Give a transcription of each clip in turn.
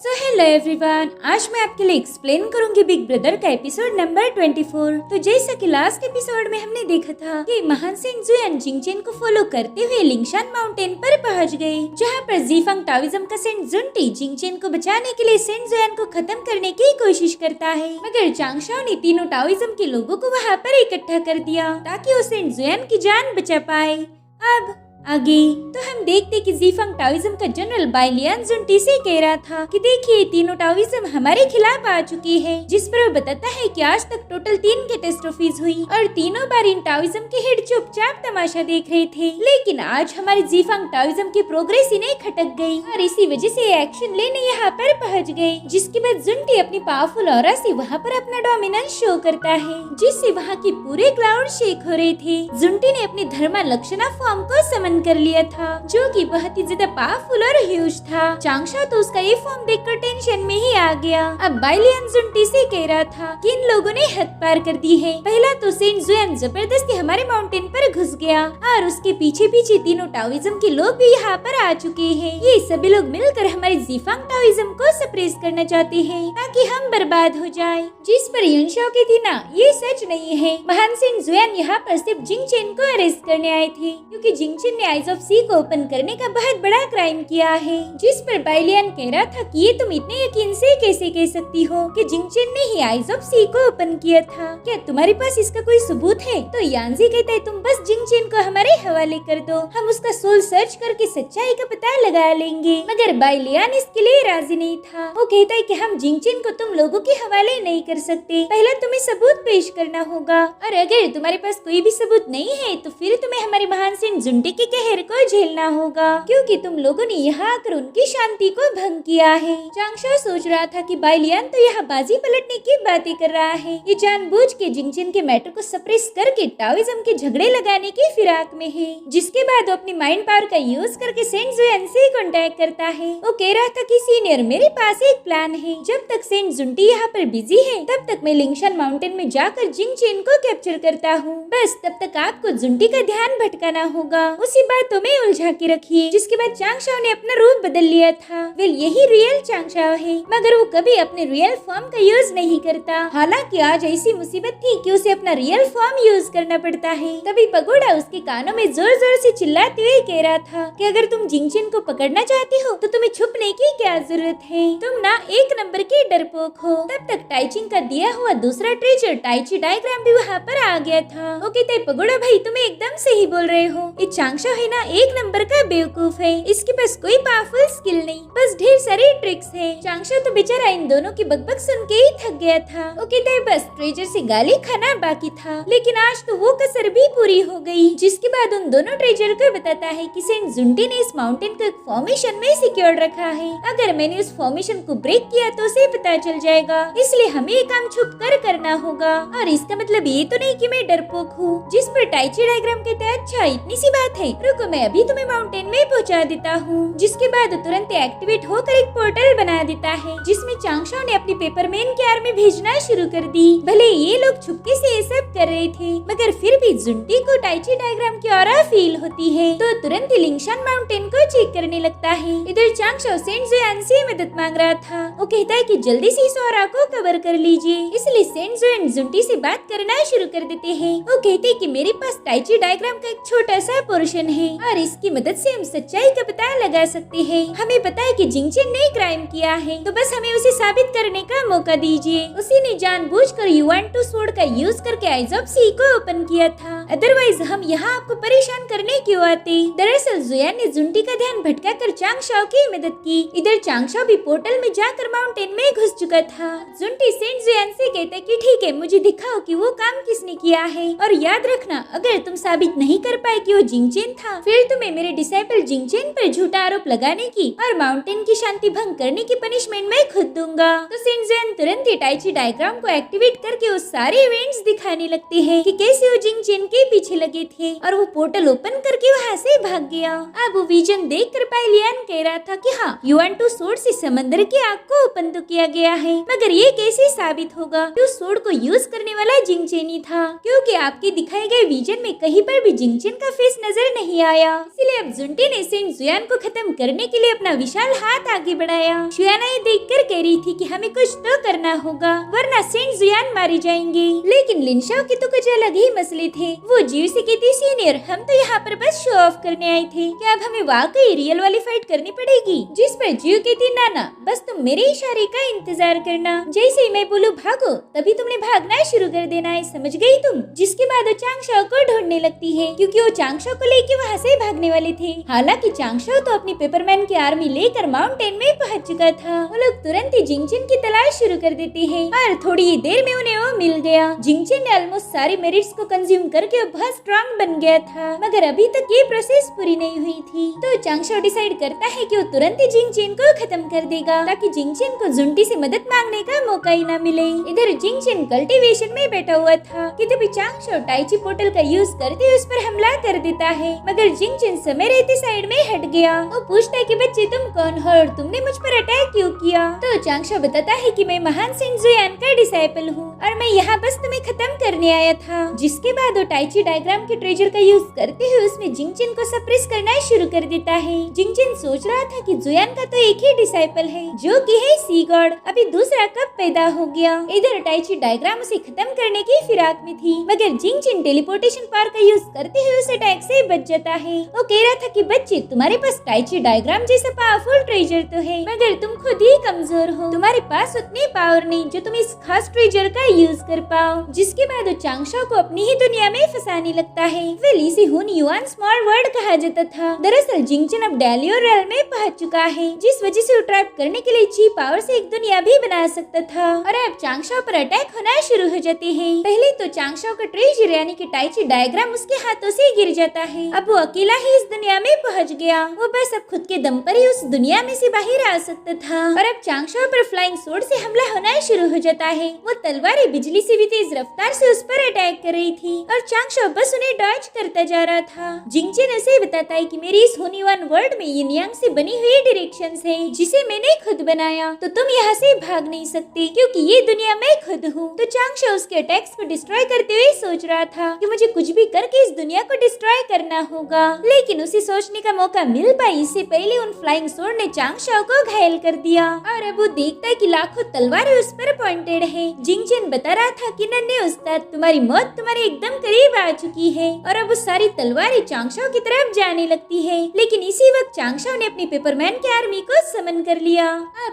So hello everyone, आज मैं आपके लिए एक्सप्लेन करूंगी बिग ब्रदर का एपिसोड नंबर 24। तो जैसा कि लास्ट एपिसोड में हमने देखा था कि महान सेंट जुयान जिंगचेन को फॉलो करते हुए लिंगशान माउंटेन पर पहुंच गए, जहां पर जीफंग ताओइज्म का सेंट जुंटी जिंगचेन को बचाने के लिए सेंट जुयान को खत्म करने की कोशिश करता है। मगर चांगशाओ ने तीनों ताओइज्म के लोगों को वहाँ पर इकट्ठा कर दिया ताकि वो सेंट जुयान की जान बचा पाए। अब आगे तो हम देखते कि जीफंग ताओइज्म का जनरल बाइलियान जुंटी से कह रहा था कि देखिए तीनों ताओइज्म हमारे खिलाफ आ चुके हैं, जिस पर वो बताता है कि आज तक टोटल 3 कैटास्ट्रोफीज हुई और तीनों बार इन ताओइज्म के हेड चुपचाप तमाशा देख रहे थे, लेकिन आज हमारे जीफंग ताओइज्म की प्रोग्रेस इन्हें खटक गई और इसी वजह से एक्शन लेने यहाँ पर पहुँच गए। जिसके बाद जुंटी अपनी पावरफुल ऑरा से वहाँ पर अपना डोमिनेंस शो करता है, जिससे वहाँ के पूरे क्लाउड शेक हो रहे थे। जुंटी ने अपनी धर्मा लक्षणा फॉर्म को समन कर लिया था, जो कि बहुत ही ज्यादा पावरफुल और ह्यूज था। चांगशाओ तो उसका ये फॉर्म देखकर टेंशन में ही आ गया। अब बाइलियान जुंटी से कह रहा था कि इन लोगों ने हद पार कर दी है। पहला तो सेंट जुयान जबरदस्ती हमारे माउंटेन पर घुस गया और उसके पीछे पीछे तीनों ताओइज्म के लोग भी यहाँ पर आ चुके हैं। ये सभी लोग मिलकर हमारे जीफंग ताओइज्म को सप्रेस करना चाहते हैं ताकि हम बर्बाद हो जाए। जिस पर युनशाओ कहती ना, ये सच नहीं है। महान सेंट जुयान यहाँ पर सिर्फ जिंगचेन को अरेस्ट करने आए थे, क्योंकि जिंगचेन ने आइज ऑफ सी को ओपन करने का बहुत बड़ा क्राइम किया है। जिस पर बाइलियान कह रहा था कि ये तुम इतने यकीन से कैसे कह सकती हो कि जिंगचेन ने ही आइज ऑफ सी को ओपन किया था? क्या तुम्हारे पास इसका कोई सबूत है? तो यानजी कहता है तुम बस जिंगचेन को हमारे हवाले कर दो, हम उसका सोल सर्च करके सच्चाई का पता लगा लेंगे। मगर बाइलियान इसके लिए राजी नहीं था। वो कहता है कि हम जिंगचेन को तुम लोगों के हवाले नहीं कर सकते, पहले तुम्हें सबूत पेश करना होगा, और अगर तुम्हारे पास कोई भी सबूत नहीं है तो फिर तुम्हें हमारे महान सेंट जुंटी के कहर को झेलना होगा, क्योंकि तुम लोगों ने यहाँ आकर उनकी शांति को भंग किया है। चांगशाओ सोच रहा था कि बाइलियान तो यहाँ बाजी पलटने की बातें कर रहा है। ये जानबूझ के जिंगचेन के मैटर को सप्रेस करके ताओइज्म के झगड़े लगाने की फिराक में है। जिसके बाद वो अपनी माइंड पावर का यूज करके सेंट जुयान से कांटेक्ट करता है। वो कह रहा था कि सीनियर, मेरे पास एक प्लान है। जब तक सेंट जुंटी यहाँ पर बिजी है तब तक मैं लिंगशान माउंटेन में जाकर जिंगचेन को कैप्चर करता हूँ। बस तब तक आपको जुंटी का ध्यान भटकाना होगा, उसी बातों में उलझा के रखिए। जिसके बाद चांगशाओ ने अपना रूप बदल लिया था। वेल, यही रियल चांगशाओ है, मगर वो कभी अपने रियल फॉर्म का यूज नहीं करता। हालांकि आज ऐसी मुसीबत थी कि उसे अपना रियल फॉर्म यूज करना पड़ता है। तभी पगोड़ा उसके कानों में जोर जोर से चिल्लाते हुए कह रहा था कि अगर तुम जिंगचेन को पकड़ना चाहते हो तो तुम्हें छुपने की क्या जरूरत है, तुम ना एक नंबर के डरपोक हो। तब तक टाइचिंग का दिया हुआ दूसरा ट्रेजर टाइची डायग्राम भी वहाँ पर आ गया था। वो कहते हैं पगोड़ा भाई, तुम्हें एकदम सही बोल रहे हो। ये चांगशाओ है ना, एक नंबर का बेवकूफ है। इसके पास कोई पावरफुल स्किल नहीं, बस ढेर सारी ट्रिक्स है। चांगशाओ तो बेचारा इन दोनों की बकबक सुन के ही थक गया था। वो कहता है बस ट्रेजर से गाली खाना बाकी था, लेकिन आज तो वो कसर भी पूरी हो गई। जिसके बाद उन दोनों ट्रेजर को बताता है कि सेंट जुंटी ने इस माउंटेन को एक फॉर्मेशन में सिक्योर रखा है। अगर मैंने उस फॉर्मेशन को ब्रेक किया तो उसे पता चल जाएगा, इसलिए हमें ये काम छुप कर करना होगा। और इसका मतलब ये तो नहीं कि मैं डरपोक हूँ। जिस पर टाइची डायग्राम कहता है अच्छा इतनी सी बात है, रुको मैं अभी तुम्हें माउंटेन में पहुंचा देता हूँ। जिसके बाद तुरंत एक्टिवेट होकर एक पोर्टल बना देता है, जिसमें चांगशाओ ने अपनी पेपरमैन की आर्मी भेजना शुरू कर दी। भले ये लोग चुपके से ये सब कर रहे थे, मगर फिर भी जुंटी को टाइची डायग्राम की ऑरा फील होती है, तो तुरंत ही लिंगशान माउंटेन को चेक करने लगता है। इधर चांगशाओ सेंट जुयान से मदद मांग रहा था। वो कहता है कि जल्दी से इस ऑरा को कवर कर लीजिए, इसलिए सेंट जुयान जुंटी से बात करना शुरू कर देते हैं। वो कहते हैं कि मेरे पास टाइची डायग्राम का एक छोटा सा पोर्शन है और इसकी मदद से हम सच्चाई का पता लगा सकते हैं। हमें पता है कि जिंगचेन ने क्राइम किया है, तो बस हमें उसे साबित करने का मौका दीजिए। उसी ने जानबूझकर युआन-2 स्वॉर्ड का यूज करके आइज ऑफ सी को ओपन किया था, अदरवाइज हम यहाँ आपको परेशान करने क्यों आते। दरअसल जुयान ने जुंटी का ध्यान भटकाकर चांगशाओ की मदद की। इधर चांगशाओ भी पोर्टल में जाकर माउंटेन में घुस चुका था। जुंटी सेंट जुयान से कहता कि ठीक है, मुझे दिखाओ कि वो काम किसने किया है, और याद रखना अगर तुम साबित नहीं कर पाए कि वो जिंगचेन था, फिर तुम्हें मेरे डिसाइपल जिंगचेन पर झूठा आरोप लगाने की और माउंटेन की शांति भंग करने की पनिशमेंट मैं खुद दूंगा। तो सेंट जुयान तुरंत ही टाइची डायग्राम को एक्टिवेट करके वो सारे इवेंट्स दिखाने लगते हैं कि कैसे वो जिंगचेन के पीछे लगे थे, और वो पोर्टल ओपन करके वहाँ से भाग गया। अब वो विजन देख कर बाइलियान कह रहा था कि हाँ, युआन-2 स्वॉर्ड से समंदर की आग को ओपन तो किया गया है, मगर ये कैसे साबित होगा कि उस स्वॉर्ड को यूज करने वाला जिंगचेन ही था, क्योंकि आपके दिखाए गए विजन में कहीं पर भी जिंगचेन का फेस नजर नहीं नहीं आया। इसलिए अब जुंटी ने सेंट जुयान को खत्म करने के लिए अपना विशाल हाथ आगे बढ़ाया। शुयाना ये देखकर कह रही थी कि हमें कुछ तो करना होगा वरना सेंट जुयान मारे जाएंगे। लेकिन लिनशाओ के तो कुछ अलग ही मसले थे। वो जीव से कहती सीनियर, हम तो यहाँ पर बस शो ऑफ करने आए थे, क्या अब हमें वाकई रियल वाली फाइट करनी पड़ेगी? जिस पर जीव कहती ना बस तुम मेरे इशारे का इंतजार करना, जैसे ही मैं बोलूं भागो तभी तुमने भागना शुरू कर देना है, समझ गई तुम? जिसके बाद वो चांगशाओ को ढूंढने लगती है क्योंकि वो चांगशाओ को लेके वहाँ से भागने वाले थे। हालांकि चांगशाओ तो अपनी पेपरमैन की आर्मी लेकर माउंटेन में पहुंच चुका था। वो लोग तुरंत ही जिंगचन की तलाश शुरू कर देते हैं और थोड़ी ही देर में उन्हें वो मिल गया। जिंगचन ने ऑलमोस्ट सारे मेरिट्स को कंज्यूम करके वो बहुत स्ट्रॉन्ग बन गया था, मगर अभी तक ये प्रोसेस पूरी नहीं हुई थी। तो चांगशाओ डिसाइड करता है कि वो तुरंत ही जिंगचन को खत्म कर देगा ताकि जिंगचन को जुंटी से मदद मांगने का मौका ही न मिले। इधर जिंगचन कल्टीवेशन में बैठा हुआ था कि तभी चांगशाओ टाइची पोर्टल का यूज करते हुए उस पर हमला कर देता है, मगर जिंगचन समय रहते साइड में हट गया। वो पूछता है कि बच्चे तुम कौन हो और तुमने मुझ पर अटैक क्यों किया? तो चांगशाओ बताता है कि मैं महान सेंट जुयान का डिसाइपल हूँ और मैं यहाँ बस तुम्हें खत्म करने आया था। जिसके बाद वो टाइची डायग्राम के ट्रेजर का यूज करते हुए उसमें जिंगचन को सप्रेस करना शुरू कर देता है। जिंगचन सोच रहा था कि जुयान का तो एक ही डिसाइपल है जो कि है सी गॉड, अभी दूसरा कब पैदा हो गया? इधर टाइची डायग्राम उसे खत्म करने की फिराक में थी, मगर जिंगचन टेलीपोर्टेशन पावर का यूज करते हुए उस अटैक से बच जाता है। वो कह रहा था कि बच्चे तुम्हारे पास टाइची डायग्राम जैसा पावरफुल ट्रेजर तो है, मगर तुम खुद ही कमजोर हो, तुम्हारे पास उतनी पावर नहीं जो तुम इस खास ट्रेजर का यूज कर पाओ। जिसके बाद वो चांगशाओ को अपनी ही दुनिया में फंसाने लगता है। वेल इसे हुन युआन स्मॉल वर्ल्ड कहा जाता था। दरअसल जिंगचन अब डेलियो रेल में पहुंच चुका है, जिस वजह से वो ट्रैप करने के लिए ची पावर से एक दुनिया भी बना सकता था। और अब चांगशाओ पर अटैक होना शुरू हो जाते हैं। पहले तो चांगशाओ का ट्रेजर यानी कि टाइची डायग्राम उसके हाथों से गिर जाता है। अब वो अकेला ही इस दुनिया में पहुंच गया। वो बस अब खुद के दम पर ही उस दुनिया में से बाहर आ सकता था। और अब चांगशाओ पर फ्लाइंग स्वॉर्ड से हमला होना शुरू हो जाता है। वो तलवारें बिजली से भी तेज रफ्तार से उस पर अटैक कर रही थी और चांगशाओ बस उन्हें डॉज करता जा रहा था। जिंगचन उसे बताता है कि मेरी इस हुनिवान वर्ल्ड में यिन यांग से बनी हुई डायरेक्शंस है जिसे मैंने खुद बनाया, तो तुम यहाँ से भाग नहीं सकते क्योंकि ये दुनिया मैं खुद हूँ। तो चांगशाओ उसके अटैक्स को डिस्ट्रॉय करते हुए सोच रहा था कि मुझे कुछ भी करके इस दुनिया को डिस्ट्रॉय करना होगा, लेकिन उसे सोचने का मौका मिल पाई इससे पहले उन फ्लाइंग स्वॉर्ड ने चांगशाओ को घायल कर दिया। और अब वो देखता है कि लाखों तलवारें उस पर पॉइंटेड है। जिंगचन बता रहा था कि नन्हे उस्ताद तुम्हारी मौत तुम्हारे एकदम करीब आ चुकी है। और अब वो सारी तलवारें चांगशाओ की तरफ जाने लगती है, लेकिन इसी वक्त चांगशाओ ने अपनी पेपरमैन की आर्मी को समन कर लिया।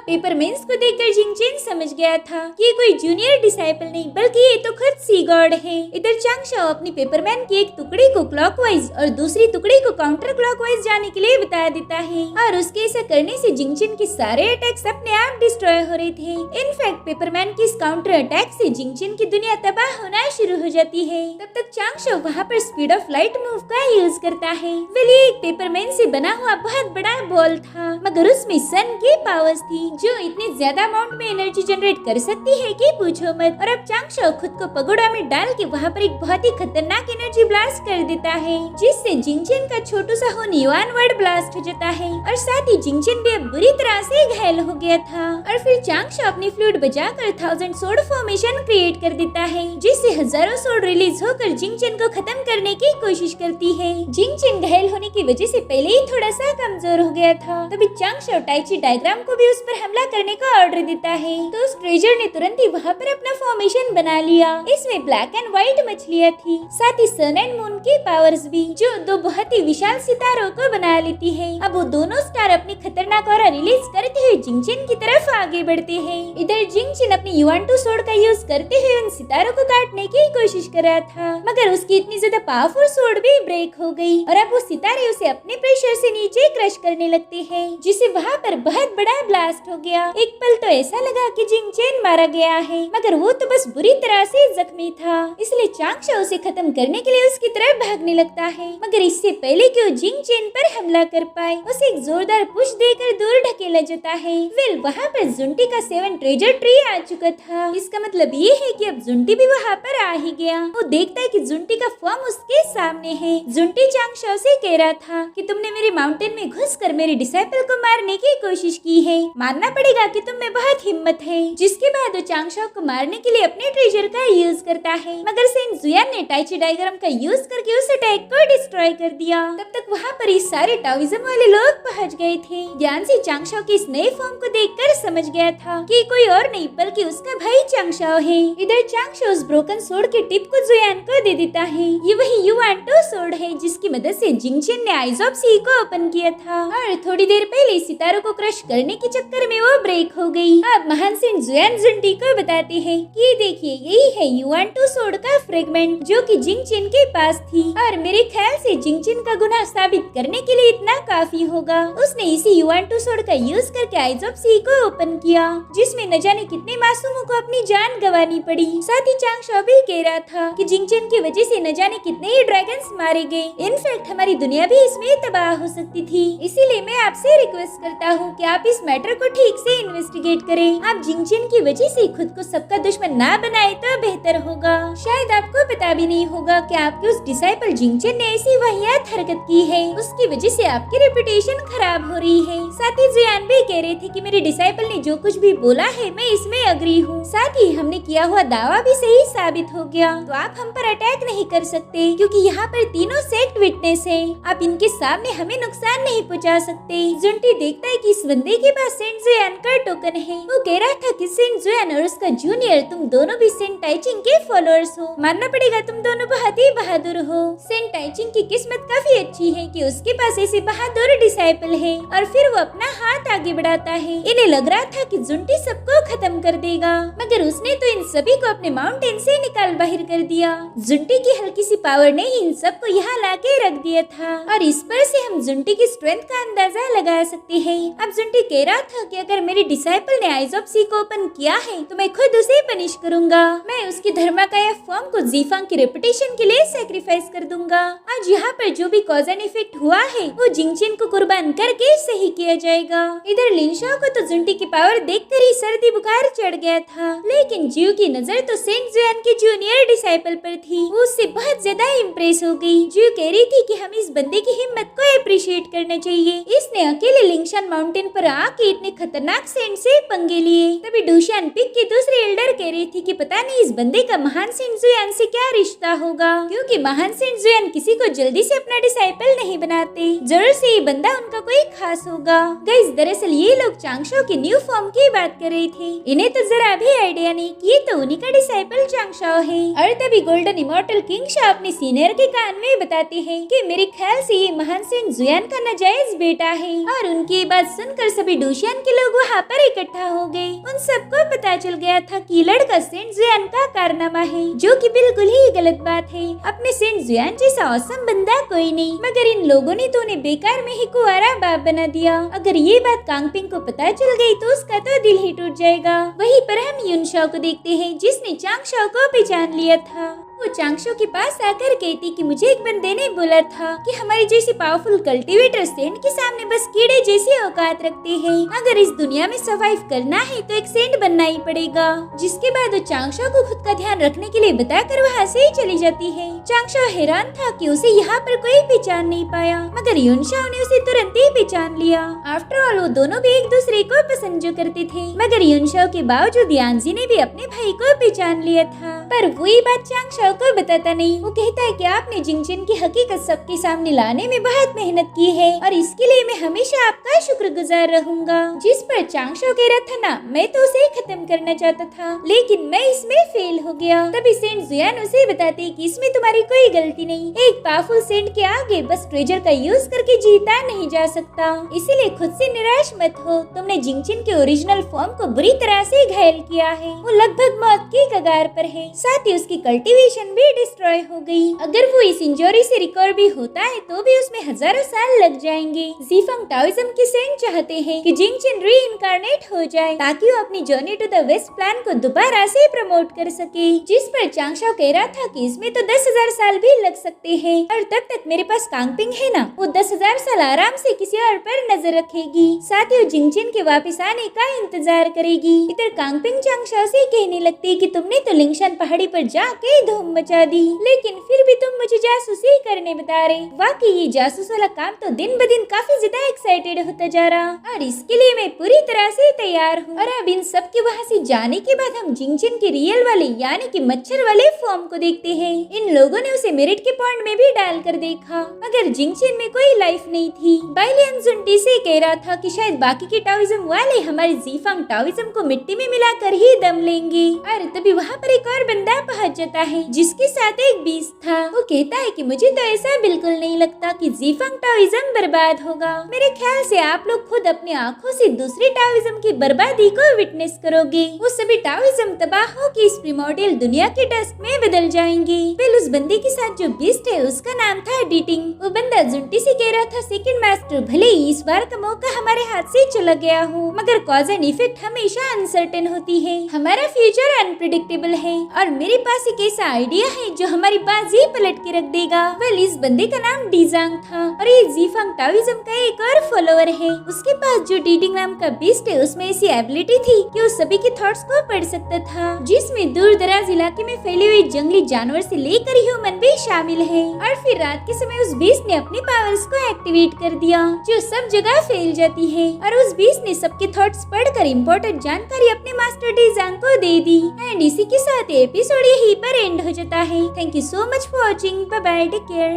पेपरमैन्स को देखकर जिंगचन समझ गया था कि ये कोई जूनियर डिसाइपल नहीं बल्कि ये तो खुद सी गॉड है। इधर चांगशाओ अपनी पेपरमैन की एक टुकड़ी को क्लॉकवाइज और दूसरी टुकड़ी को काउंटर क्लॉकवाइज जाने के लिए बता देता है और उसके ऐसा करने से जिंगचन के सारे अटैक्स अपने आप डिस्ट्रॉय हो रहे थे। इनफैक्ट पेपरमैन की इस काउंटर अटैक से जिंगचन की दुनिया तबाह होना शुरू हो जाती है। तब तक चांगशाओ वहाँ पर स्पीड ऑफ लाइट मूव का यूज करता है। वेल ये एक पेपरमैन से बना हुआ बहुत बड़ा बॉल था, मगर उसमें सन की पावर्स थी जो इतने ज्यादा अमाउंट में एनर्जी जनरेट कर सकती है कि पूछो मत। और अब चांगशाओ खुद को पगोड़ा में डाल के वहाँ पर एक बहुत ही खतरनाक एनर्जी ब्लास्ट कर देता है, जिससे जिंगचन का छोटू सा हुन युआन वर्ल्ड ब्लास्ट हो जाता है और साथ ही जिंगचन भी अब बुरी तरह से घायल हो गया था। और फिर चांगशाओ अपनी फ्लूट बजाकर 1000 सोर्ड फॉर्मेशन क्रिएट कर देता है, जिससे हजारों सोर्ड रिलीज होकर जिंगचन को खत्म करने की कोशिश करती है। जिंगचन घायल होने की वजह से पहले ही थोड़ा सा कमजोर हो गया था। तभी चांगशाओ टाइची डायग्राम को भी उस पर हमला करने का ऑर्डर देता है, तो उस ट्रेजर ने तुरंत ही वहाँ पर अपना फॉर्मेशन बना लिया। इसमें ब्लैक एंड व्हाइट मछलियाँ थी, साथ ही सन एंड मून की पावर्स भी, जो दो बहुत ही विशाल सितारों को बना लेती है। अब वो दोनों स्टार अपनी खतरनाक ऑरा रिलीज करते हुए जिंगचन की तरफ आगे बढ़ते हैं। इधर जिंगचन अपनी युआन टू सोर्ड का यूज करते हुए उन सितारों को काटने की कोशिश कर रहा था, मगर उसकी इतनी ज्यादा पावरफुल सोर्ड भी ब्रेक हो गई और अब वो सितारे उसे अपने प्रेशर से नीचे क्रश करने लगते हैं, जिससे वहाँ पर बहुत बड़ा ब्लास्ट हो गया। एक पल तो ऐसा लगा कि जिंगचन मारा गया है, मगर वो तो बस बुरी तरह से जख्मी था। इसलिए चांगशाओ उसे खत्म करने के लिए उसकी तरफ भागने लगता है, मगर इससे पहले कि वो जिंगचन पर हमला कर पाए उसे एक जोरदार पुश देकर दूर ढकेला जाता है। वेल वहाँ पर जुंटी का 7 ट्रेजर ट्री आ चुका था। इसका मतलब ये है कि अब जुंटी भी वहाँ पर आ ही गया। वो देखता है कि जुंटी का फॉर्म उसके सामने है। जुंटी चांगशाओ से कह रहा था कि तुमने मेरे माउंटेन में घुसकर मेरे डिसाइपल को मारने की कोशिश की है, मानना पड़ेगा कि तुम में बहुत हिम्मत है। जिसके बाद वो चांगशाओ को मारने के लिए अपने ट्रेजर का यूज करता है, मगर सेंट जुयान ने टाइची डायग्राम का यूज करके उस अटैक को डिस्ट्रॉय डिस्ट्रॉय कर दिया। तब तक वहाँ पर इस सारे टाओइज्म वाले लोग पहुँच गए थे। यानसी चांगशाओ के इस नए फॉर्म को देखकर समझ गया था कि कोई और नहीं बल्कि उसका भाई चांगशाओ है। इधर चांगशाओ उस ब्रोकन सोर्ड के टिप को जुयान को दे देता है। ये वही युआनटो सोर्ड है जिसकी मदद से जिंगचेन ने आइज ऑफ सी को ओपन किया था और थोड़ी देर पहले सितारों को क्रश करने के चक्कर में वो ब्रेक हो गई। अब महान सेंट जुयान जुंटी को बताते हैं कि देखिए यही है युआनटो सोर्ड का फ्रेगमेंट जो कि जिंगचेन के पास थी और मेरे ख्याल से जिंगचेन का गुनाह साबित करने के लिए इतना काफी होगा। उसने इसी युआनटो सोर्ड का यूज करके आइज ऑफ सी को ओपन किया जिसमें न जाने कितने मासूमों को अपनी जान गंवानी पड़ी। साथ ही चांगशाओ भी कह रहा था कि जिंगचेन की वजह से न जाने कितने ही ड्रैगन्स मारे गए। इनफैक्ट हमारी दुनिया भी इसमें तबाह हो सकती थी। इसीलिए मैं आपसे रिक्वेस्ट करता हूँ कि आप इस मैटर को ठीक से इन्वेस्टिगेट करें। आप जिंगचेन की वजह से खुद को सबका दुश्मन ना बनाए तो बेहतर होगा। शायद आपको पता भी नहीं होगा कि आपके उस डिसाइपल जिंगचेन ने ऐसी वाहियात हरकत की है, उसकी वजह से आपकी रेपुटेशन खराब हो रही है। साथ ही जुयान भी कह रहे थे कि मेरे डिसाइपल ने जो कुछ भी बोला है मैं इसमें अग्री हूँ। साथ ही हमने किया हुआ दावा भी सही साबित हो गया, तो आप हम पर अटैक नहीं कर सकते क्योंकि यहाँ पर तीनों सेक्ट विटनेस है। आप इनके सामने हमें नुकसान नहीं पहुँचा सकते। जुंटी देखता है कि इस बंदे के पास सेंट जुयान का टोकन है। वो कह रहा था कि सेंट जुयान और उसका जूनियर तुम दोनों भी सेंट टाइचिंग के फॉलोअर्स हो। मानना पड़ेगा तुम दोनों बहुत ही बहादुर हो। सेंट टाइचिंग की किस्मत काफी अच्छी है कि उसके पास ऐसे बहादुर डिसाइपल है और फिर वो अपना हाथ आगे बढ़ाता है। इन्हें लग रहा था कि जुंटी सबको खत्म कर देगा, मगर उसने तो इन सभी को अपने माउंटेन से निकाल बाहर कर दिया। जुंटी की हल्की सी पावर ने इन सबको यहाँ लाके रख दिया था और इस पर से हम जुंटी की स्ट्रेंथ का अंदाजा लगा सकते हैं। अब जुंटी कह रहा था कि अगर मेरे डिसाइपल ने आइज ऑफ सी को ओपन किया है तो मैं खुद उसे पनिश करूंगा। मैं उसकी धर्माकाया फॉर्म को जीफांग की रेपुटेशन के लिए सैक्रिफाइस कर दूंगा। आज यहाँ पर जो भी कॉज एंड इफेक्ट हुआ है वो जिंगचेन को कुर्बान करके सही किया जाएगा। इधर लिनशाओ को तो जुंटी की पावर देखकर ही सर्दी बुखार चढ़ गया था, लेकिन जियो की नजर तो सेंट जुयान के जूनियर डिसाइपल पर थी। वो उससे बहुत ज्यादा इम्प्रेस हो गई। जियो कह रही थी कि हमें इस बंदे की हिम्मत को अप्रिशिएट करना चाहिए। इसने अकेले लिंगशान माउंटेन पर आके इतने खतरनाक सेंट से पंगे लिए। तभी डूशियान पिक की दूसरी एल्डर कह रही थी कि पता नहीं इस बंदे का महान सेंट जुयान से क्या रिश्ता होगा, क्योंकि महान सेंट जुयान किसी को जल्दी से अपना डिसाइपल नहीं बनाते। जरूर से ये बंदा उनका कोई खास होगा। गाइस दरअसल ये लोग चांगशाओ की न्यू फॉर्म की बात कर रहे थे। इन्हें तो जरा भी आइडिया नहीं कि ये तो उन्हीं का डिसाइपल चांगशाओ है। और तभी गोल्डन इमॉर्टल किंग शाओ अपने सीनियर के कान में बताते हैं कि मेरे ख्याल से ये महान सेंट जुयान का नाजायज बेटा है। और उनकी बात सुनकर सभी डूशियान के लोग वहाँ पर इकट्ठा हो गए। उन सबको पता चल गया था कि लड़का सेंट जुयान का कारनामा है, जो कि बिल्कुल ही गलत बात है। अपने सेंट जुयान जैसा औसम बंदा कोई नहीं, मगर इन लोगों ने तो उन्हें बेकार में ही कुंवारा बाप बना दिया। अगर ये बात कांगपिंग को पता चल गई तो उसका तो दिल ही टूट जाएगा। वहीं पर हम युनशाओ को देखते हैं जिसने चांगशाओ को पहचान लिया था। वो चांगशाओ के पास आकर कहती कि मुझे एक बंदे ने बोला था कि हमारी जैसी पावरफुल कल्टीवेटर सेंट के सामने बस कीड़े जैसी औकात रखते हैं। अगर इस दुनिया में सर्वाइव करना है तो एक सेंट बनना ही पड़ेगा। जिसके बाद वो चांगशाओ को खुद का ध्यान रखने के लिए बताकर वहाँ से चली जाती है। चांगशाओ हैरान था कि उसे यहाँ पर कोई पहचान नहीं पाया, मगर युनशाओ ने उसे तुरंत ही पहचान लिया। आफ्टर ऑल वो दोनों भी एक दूसरे को पसंद जो करते थे, मगर युनशाओ के बावजूद यांजी ने भी अपने भाई को पहचान लिया था। पर वही बात चांगशाओ को बताता नहीं। वो कहता है कि आपने जिंगचेन की हकीकत सबके सामने लाने में बहुत मेहनत की है और इसके लिए मैं हमेशा आपका शुक्रगुजार रहूंगा। जिस पर चांगशाओ कह रहा था ना, मैं तो उसे खत्म करना चाहता था लेकिन मैं इसमें फेल हो गया। तभी सेंट जुयान उसे बताते कि इसमें तुम्हारी कोई गलती नहीं। एक पावरफुल सेंट के आगे बस ट्रेजर का यूज करके जीता नहीं जा सकता, इसीलिए खुद से निराश मत हो। तुमने जिंगचेन के ओरिजिनल फॉर्म को बुरी तरह से घायल किया है। वो लगभग मौत की कगार पर है। साथ ही उसकी कल्टीवेशन भी डिस्ट्रॉय हो गई। अगर वो इस इंजरी से रिकवर भी होता है तो भी उसमें हजारों साल लग जाएंगे। जीफंग टाओइज्म के सेंट चाहते हैं कि जिंगचेन रीइंकार्नेट हो जाए ताकि वो अपनी journey to the west plan को दोबारा से प्रमोट कर सके। जिस पर चांगशाओ कह रहा था कि इसमें तो 10,000 साल भी लग सकते हैं और तब तक मेरे पास कांगपिंग है ना, वो 10,000 साल आराम से किसी और पर नजर रखेगी। साथ ही वो जिंगचेन के वापस आने का इंतजार करेगी। इधर कांगपिंग चांगशाओ से कहने लगती कि तुमने तो लिंगशान पहाड़ी पर जाके धूम मचा दी, लेकिन फिर भी तुम मुझे जासूसी करने बता रहे। वाकई ये जासूस वाला काम तो दिन ब दिन काफी ज्यादा एक्साइटेड होता जा रहा, और इसके लिए मैं पूरी तरह से तैयार हूँ। और अब इन सब के वहाँ से जाने के बाद हम जिंगचन के रियल वाले यानी कि मच्छर वाले फॉर्म को देखते हैं। इन लोगों ने उसे मेरिट के पॉइंट में भी डाल कर देखा, मगर जिंगचन में कोई लाइफ नहीं थी। बाइलियन जुंटी से कह रहा था कि शायद बाकी के टाओइज्म वाले हमारे जीफांग टाओइज्म को मिट्टी में मिलाकर ही दम लेंगे। और तभी वहाँ पर एक और बंदा पहुँच जाता है जिसके साथ एक बीस्ट था। वो कहता है कि मुझे तो ऐसा बिल्कुल नहीं लगता कि जीफांग टाओइज्म बर्बाद होगा। मेरे ख्याल से आप लोग खुद अपनी आंखों से दूसरे टाओइज्म की बर्बादी को विटनेस करोगे। वो सभी टाओइज्म तबाह होकर इस प्रिमोर्डियल दुनिया के डस्ट में बदल जाएंगे। फिर उस बंदे के साथ जो बीस्ट है उसका नाम था एडिटिंग। वो बंदा जुंटी से कह रहा था सेकंड मास्टर भले ही इस बार का मौका हमारे हाथ से चला गया हो, मगर कॉज एंड इफेक्ट हमेशा अनसर्टेन होती है। हमारा फ्यूचर अनप्रिडिक्टेबल है और मेरे पास एक ऐसा आइडिया है जो हमारी बाजी पलट के रख देगा। वेल इस बंदे का नाम डीजांग था और ये जीफांग टाओइज्म का एक और फॉलोअर है। उसके पास जो डीडिंग नाम का बीस्ट है उसमें ऐसी एबिलिटी थी कि वो सभी के थॉट्स को पढ़ सकता था, जिसमें दूर दराज इलाके में फैले हुए जंगली जानवर से लेकर ह्यूमन भी शामिल है। और फिर रात के समय उस बीस्ट ने अपने पावर्स को एक्टिवेट कर दिया जो सब जगह फैल जाती है, और उस बीस्ट ने सबके थॉट्स पढ़कर इम्पोर्टेंट जानकारी अपने मास्टर डीजांग को दे दी। एंड इसी के साथ एपिसोड यहीं पर एंड हो जाता है। Thank you so much for watching. Bye bye, take care.